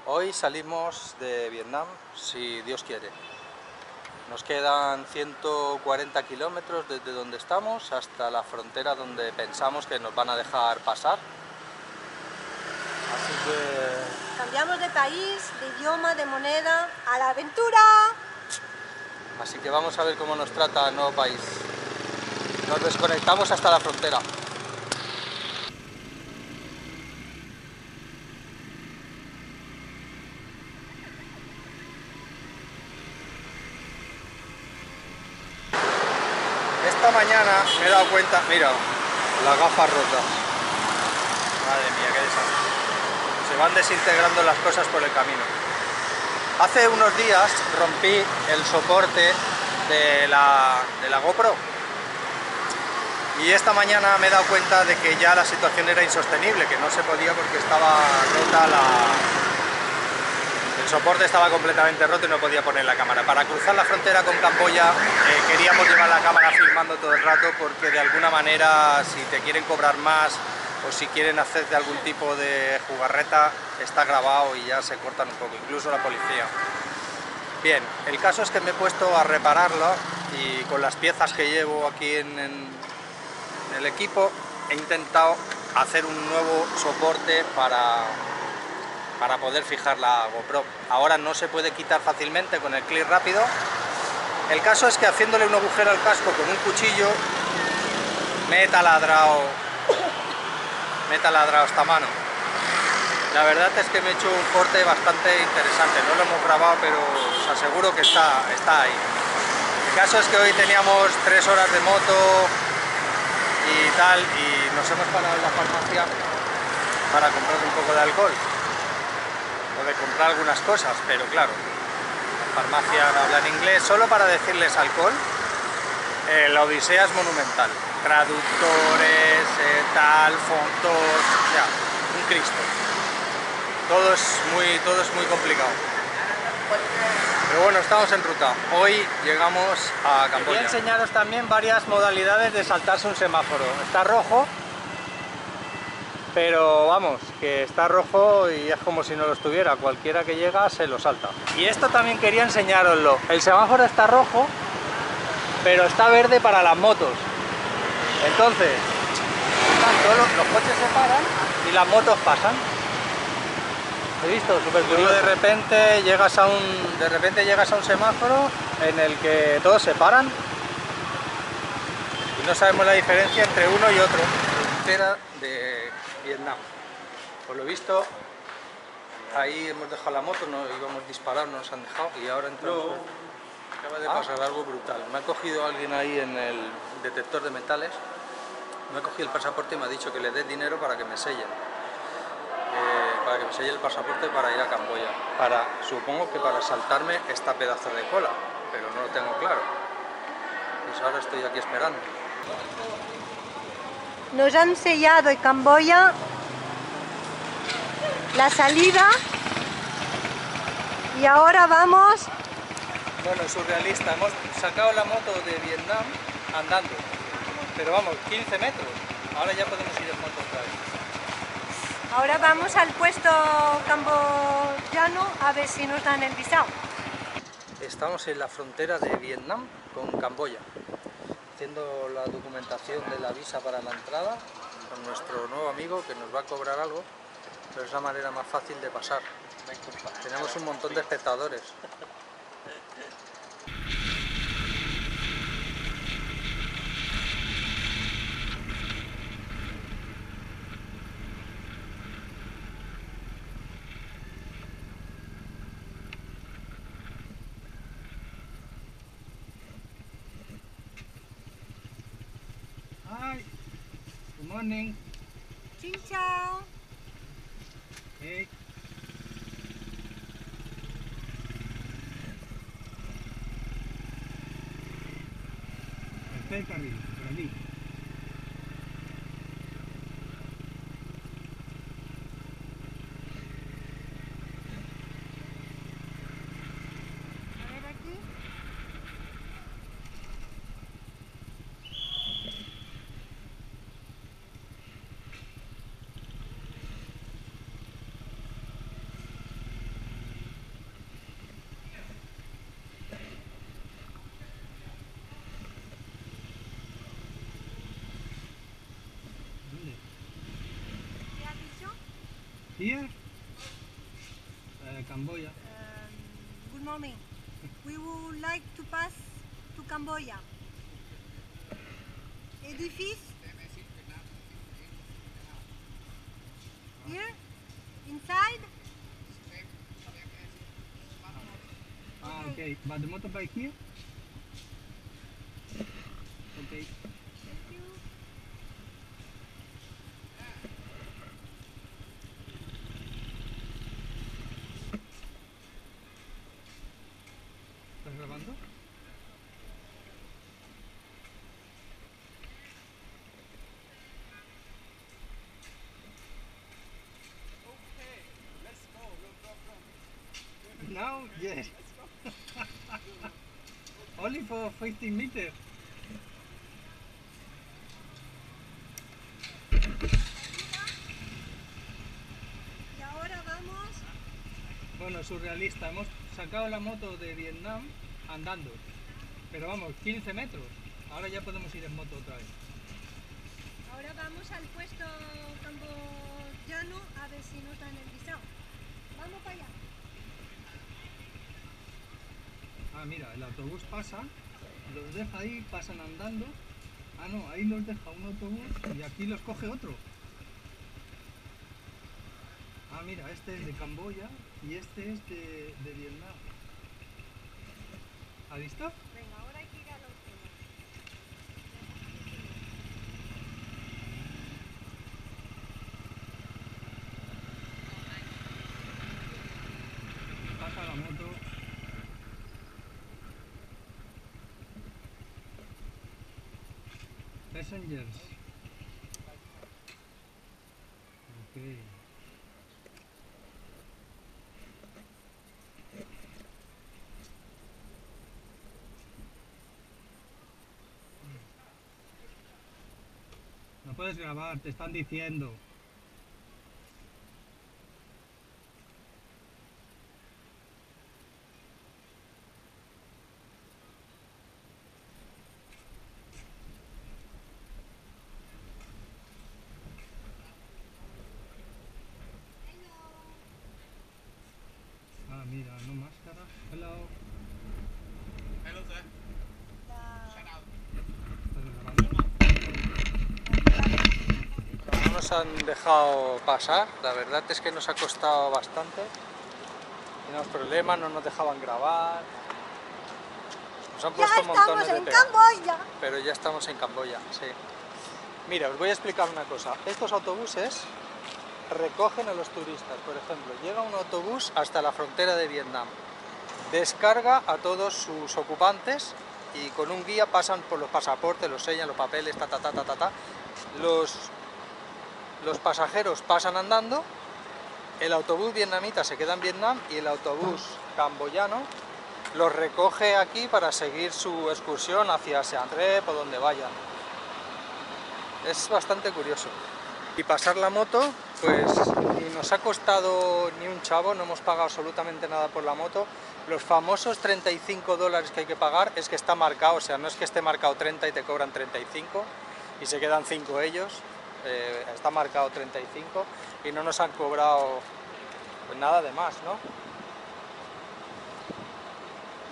Hoy salimos de Vietnam, si Dios quiere. Nos quedan 140 kilómetros desde donde estamos hasta la frontera donde pensamos que nos van a dejar pasar. Así que... Cambiamos de país, de idioma, de moneda, ¡a la aventura! Así que vamos a ver cómo nos trata el nuevo país. Nos desconectamos hasta la frontera. Esta mañana me he dado cuenta, mira, las gafas rotas. Madre mía, qué desastre. Se van desintegrando las cosas por el camino. Hace unos días rompí el soporte de la GoPro. Y esta mañana me he dado cuenta de que ya la situación era insostenible, que no se podía porque estaba rota el soporte estaba completamente roto y no podía poner la cámara. Para cruzar la frontera con Camboya queríamos llevar la cámara filmando todo el rato porque de alguna manera si te quieren cobrar más o si quieren hacerte algún tipo de jugarreta está grabado y ya se cortan un poco, incluso la policía. Bien, el caso es que me he puesto a repararlo y con las piezas que llevo aquí en el equipo he intentado hacer un nuevo soporte para poder fijar la GoPro. Ahora no se puede quitar fácilmente con el clic rápido. El caso es que haciéndole un agujero al casco con un cuchillo me he taladrado esta mano. La verdad es que me he hecho un corte bastante interesante, no lo hemos grabado pero os aseguro que está ahí. El caso es que hoy teníamos 3 horas de moto y tal, y nos hemos parado en la farmacia para comprar un poco de alcohol o de comprar algunas cosas, pero claro, la farmacia no habla en inglés. Solo para decirles alcohol, la odisea es monumental, traductores, tal, fondos, o sea, un Cristo, todo es muy complicado. Pero bueno, estamos en ruta. Hoy llegamos a Camboya. Voy a enseñaros también varias modalidades de saltarse un semáforo. Está rojo, pero vamos, que está rojo y es como si no lo estuviera. Cualquiera que llega se lo salta. Y esto también quería enseñároslo. El semáforo está rojo, pero está verde para las motos. Entonces, todos los coches se paran y las motos pasan. He visto, súper curioso. De repente llegas a un semáforo en el que todos se paran y no sabemos la diferencia entre uno y otro. Frontera de Vietnam. Por lo visto, ahí hemos dejado la moto, no íbamos a disparar, no nos han dejado y ahora entramos. Acaba de pasar algo brutal. Me ha cogido alguien ahí en el detector de metales, me ha cogido el pasaporte y me ha dicho que le dé dinero para que me sellen. Para que me selle el pasaporte para ir a Camboya, supongo que para saltarme esta pedazo de cola, pero no lo tengo claro. Pues ahora estoy aquí esperando. Nos han sellado en Camboya la salida y ahora vamos... Bueno, surrealista, hemos sacado la moto de Vietnam andando, pero vamos, 15 metros, ahora ya podemos ir en moto otra vez. Ahora vamos al puesto camboyano a ver si nos dan el visado. Estamos en la frontera de Vietnam con Camboya, haciendo la documentación de la visa para la entrada con nuestro nuevo amigo que nos va a cobrar algo, pero es la manera más fácil de pasar. Tenemos un montón de espectadores. Hi, good morning. Xin chào. Hey. Este carril, por allí. A ver aquí. Here? Cambodia. Good morning. We would like to pass to Cambodia. Edifice? Here? Inside? Okay. But the motorbike here? Okay. Thank you. ¿Estás grabando? Now, yes. Only for 15 meters. Y ahora vamos. Bueno, surrealista. Hemos sacado la moto de Vietnam andando. Pero vamos, 15 metros. Ahora ya podemos ir en moto otra vez. Ahora vamos al puesto camboyano a ver si nos dan el visado. Vamos para allá. Ah, mira, el autobús pasa, los deja ahí, pasan andando. Ah, no, ahí los deja un autobús y aquí los coge otro. Ah, mira, este es de Camboya y este es de Vietnam. ¿Has visto? Venga, ahora hay que ir al autobús. Pasa la moto. Passengers. Okay. No puedes grabar, te están diciendo. Ah, mira, no máscara. Hello. Hello sir. No nos han dejado pasar, la verdad es que nos ha costado bastante. Teníamos problemas, no nos dejaban grabar. Nos han puesto montones de pegas. Camboya. Pero ya estamos en Camboya, sí. Mira, os voy a explicar una cosa. Estos autobuses recogen a los turistas. Por ejemplo, llega un autobús hasta la frontera de Vietnam, descarga a todos sus ocupantes y con un guía pasan por los pasaportes, los sellan, los papeles, ta. Los pasajeros pasan andando, el autobús vietnamita se queda en Vietnam y el autobús camboyano los recoge aquí para seguir su excursión hacia Siem Reap o donde vayan. Es bastante curioso. Y pasar la moto, pues ni nos ha costado ni un chavo, no hemos pagado absolutamente nada por la moto. Los famosos $35 que hay que pagar es que está marcado, o sea, no es que esté marcado 30 y te cobran 35 y se quedan 5 ellos, está marcado 35 y no nos han cobrado pues nada de más, ¿no?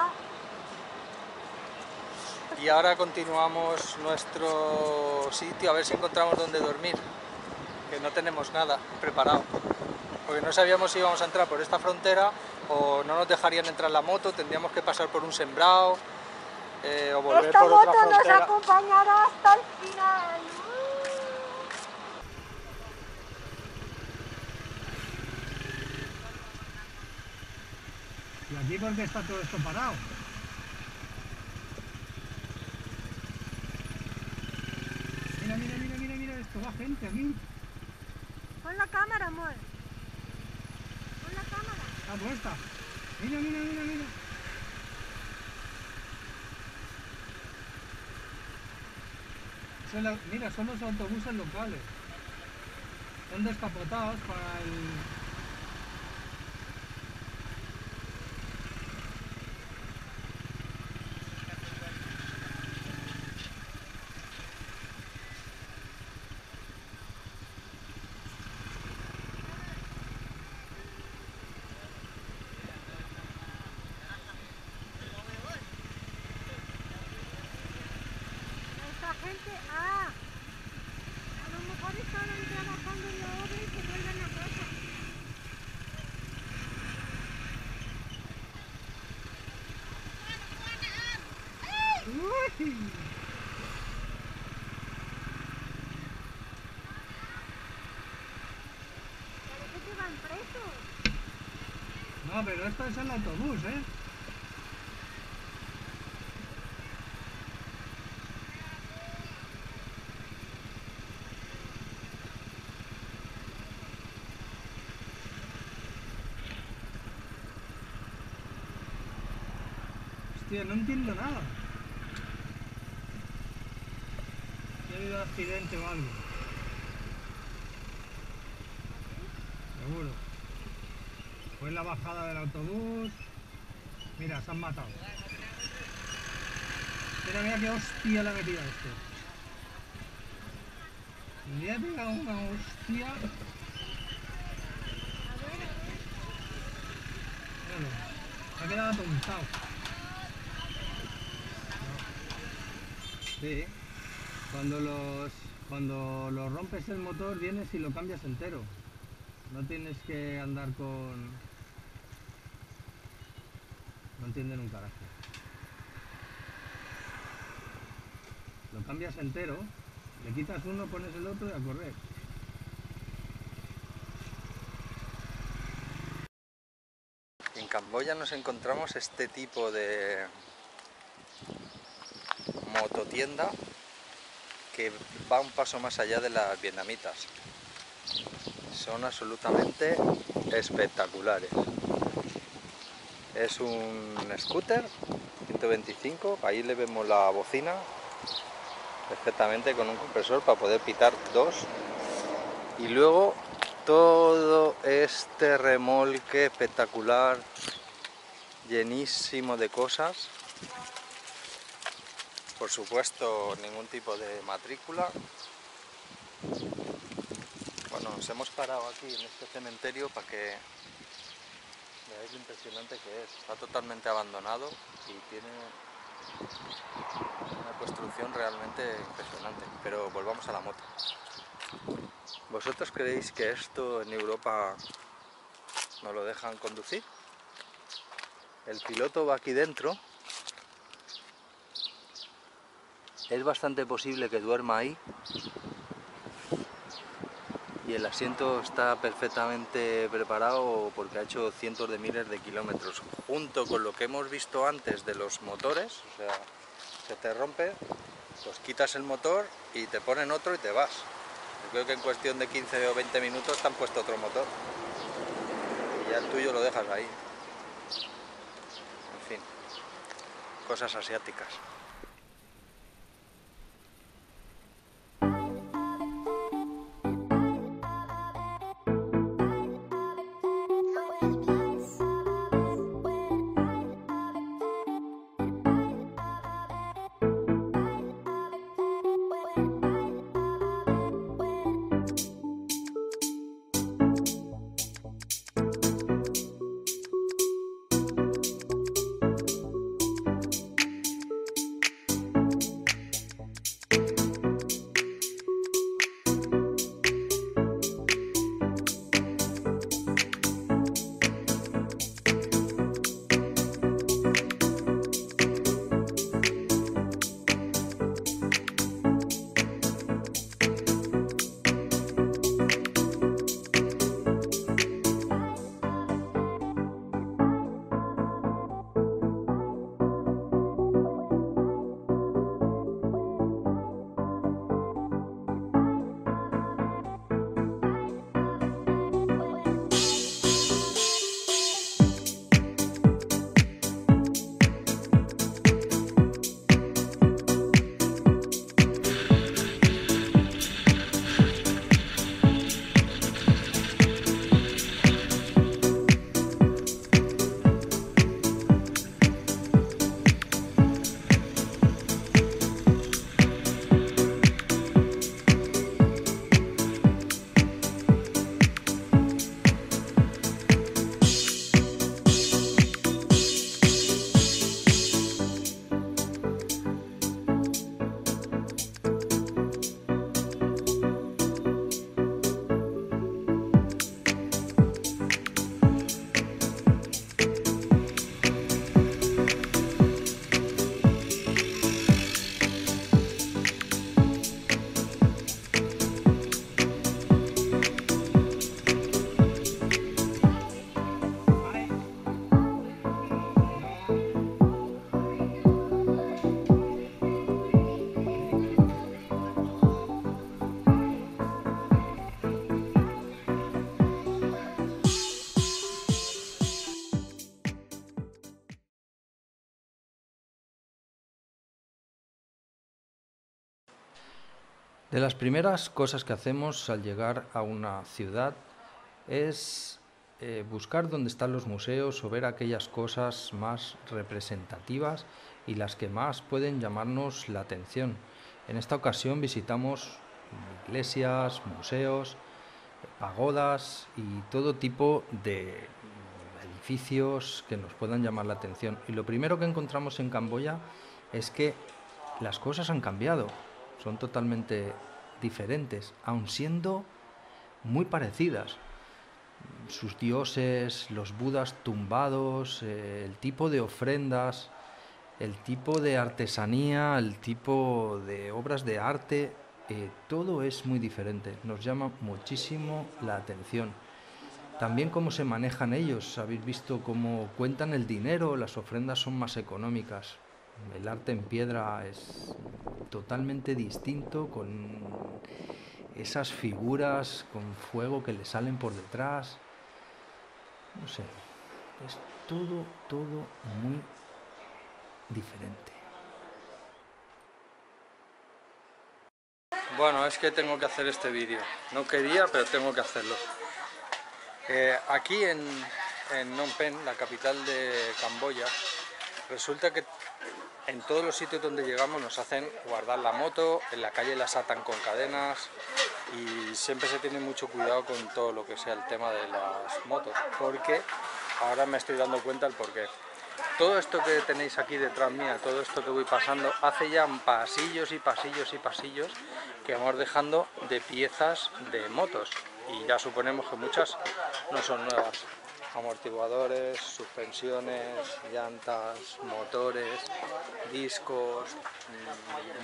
No. Y ahora continuamos nuestro sitio a ver si encontramos dónde dormir, que no tenemos nada preparado, porque no sabíamos si íbamos a entrar por esta frontera o no nos dejarían entrar la moto, tendríamos que pasar por un sembrado o volver Esta por otra moto nos frontera. acompañará hasta el final. ¿Y aquí por qué está todo esto parado? Mira esto, va gente aquí. Pon la cámara, amor. Pon la cámara. Está puesta. Mira. Mira, son los autobuses locales. Son descapotados para el... gente... Ah, a lo mejor estaban trabajando en la obra y se vuelven a casa. Uy. Parece que van presos. No, pero esto es el autobús, ¿eh? Hostia, no entiendo nada. Si ha habido accidente o algo. Seguro. Fue la bajada del autobús. Mira, se han matado. Mira, mira qué hostia le ha metido a este. Le ha pegado una hostia. Míralo, se ha quedado atontado. Sí, cuando los rompes el motor vienes y lo cambias entero. No tienes que andar con... No entienden un carajo. Lo cambias entero, le quitas uno, pones el otro y a correr. En Camboya nos encontramos este tipo de mototienda que va un paso más allá de las vietnamitas. Son absolutamente espectaculares. Es un scooter 125, ahí le vemos la bocina perfectamente con un compresor para poder pitar dos, y luego todo este remolque espectacular llenísimo de cosas, por supuesto ningún tipo de matrícula. Bueno, nos hemos parado aquí en este cementerio para que veáis lo impresionante que es. Está totalmente abandonado y tiene una construcción realmente impresionante. Pero volvamos a la moto. ¿Vosotros creéis que esto en Europa no lo dejan conducir? El piloto va aquí dentro. Es bastante posible que duerma ahí. Y el asiento está perfectamente preparado porque ha hecho cientos de miles de kilómetros. Junto con lo que hemos visto antes de los motores, o sea, se te rompe, pues quitas el motor y te ponen otro y te vas. Yo creo que en cuestión de 15 o 20 minutos te han puesto otro motor. Y ya el tuyo lo dejas ahí. En fin, cosas asiáticas. De las primeras cosas que hacemos al llegar a una ciudad es buscar dónde están los museos o ver aquellas cosas más representativas y las que más pueden llamarnos la atención. En esta ocasión visitamos iglesias, museos, pagodas y todo tipo de edificios que nos puedan llamar la atención. Y lo primero que encontramos en Camboya es que las cosas han cambiado, son totalmente diferentes, aun siendo muy parecidas. Sus dioses, los budas tumbados, el tipo de ofrendas, el tipo de artesanía, el tipo de obras de arte, todo es muy diferente, nos llama muchísimo la atención. También cómo se manejan ellos, habéis visto cómo cuentan el dinero, las ofrendas son más económicas. El arte en piedra es totalmente distinto, con esas figuras con fuego que le salen por detrás. No sé, es todo muy diferente. Bueno, es que tengo que hacer este vídeo. No quería, pero tengo que hacerlo. Aquí en Phnom Penh, la capital de Camboya, resulta que en todos los sitios donde llegamos nos hacen guardar la moto, en la calle las atan con cadenas y siempre se tiene mucho cuidado con todo lo que sea el tema de las motos, porque ahora me estoy dando cuenta el porqué. Todo esto que tenéis aquí detrás mía, todo esto que voy pasando, hace ya pasillos y pasillos y pasillos que vamos dejando de piezas de motos y ya suponemos que muchas no son nuevas. Amortiguadores, suspensiones, llantas, motores, discos,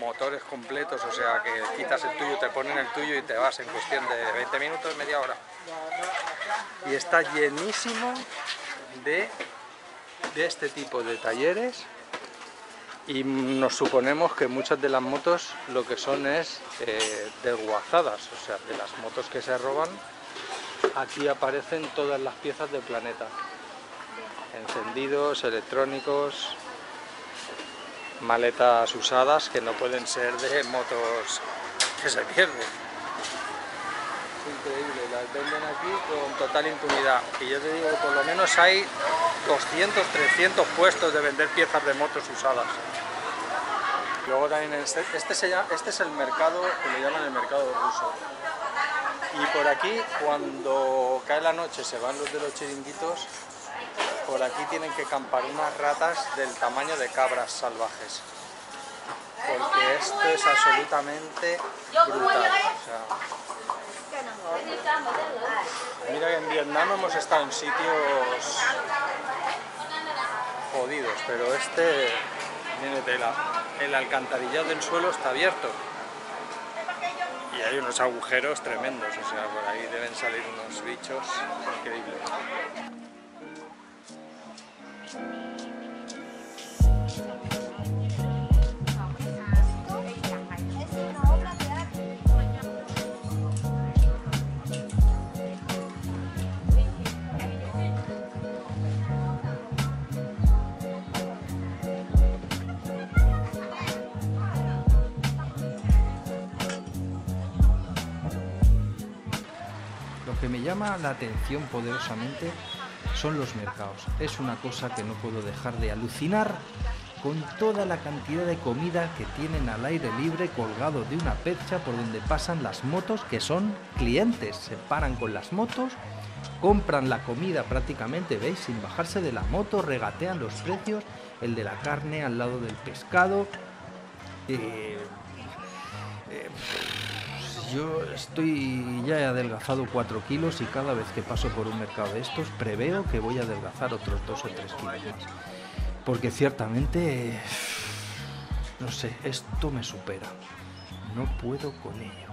motores completos, o sea que quitas el tuyo, te ponen el tuyo y te vas en cuestión de 20 minutos, media hora. Y está llenísimo de este tipo de talleres y nos suponemos que muchas de las motos lo que son es desguazadas, o sea, de las motos que se roban. Aquí aparecen todas las piezas del planeta, encendidos, electrónicos, maletas usadas que no pueden ser de motos que se pierden. Es increíble, las venden aquí con total impunidad y yo te digo que por lo menos hay 200, 300 puestos de vender piezas de motos usadas. Luego también este es el mercado que le llaman el mercado ruso. Y por aquí, cuando cae la noche, se van los de los chiringuitos, por aquí tienen que acampar unas ratas del tamaño de cabras salvajes. Porque esto es absolutamente brutal. O sea, mira que en Vietnam hemos estado en sitios jodidos, pero este tiene tela. El alcantarillado del suelo está abierto. Y hay unos agujeros tremendos, o sea, por ahí deben salir unos bichos increíbles. Lo que me llama la atención poderosamente son los mercados. Es una cosa que no puedo dejar de alucinar con toda la cantidad de comida que tienen al aire libre colgado de una percha por donde pasan las motos, que son clientes. Se paran con las motos, compran la comida prácticamente, ¿veis? Sin bajarse de la moto, regatean los precios, el de la carne al lado del pescado. Yo ya he adelgazado 4 kilos y cada vez que paso por un mercado de estos preveo que voy a adelgazar otros 2 o 3 kilos más. Porque ciertamente, no sé, esto me supera. No puedo con ello.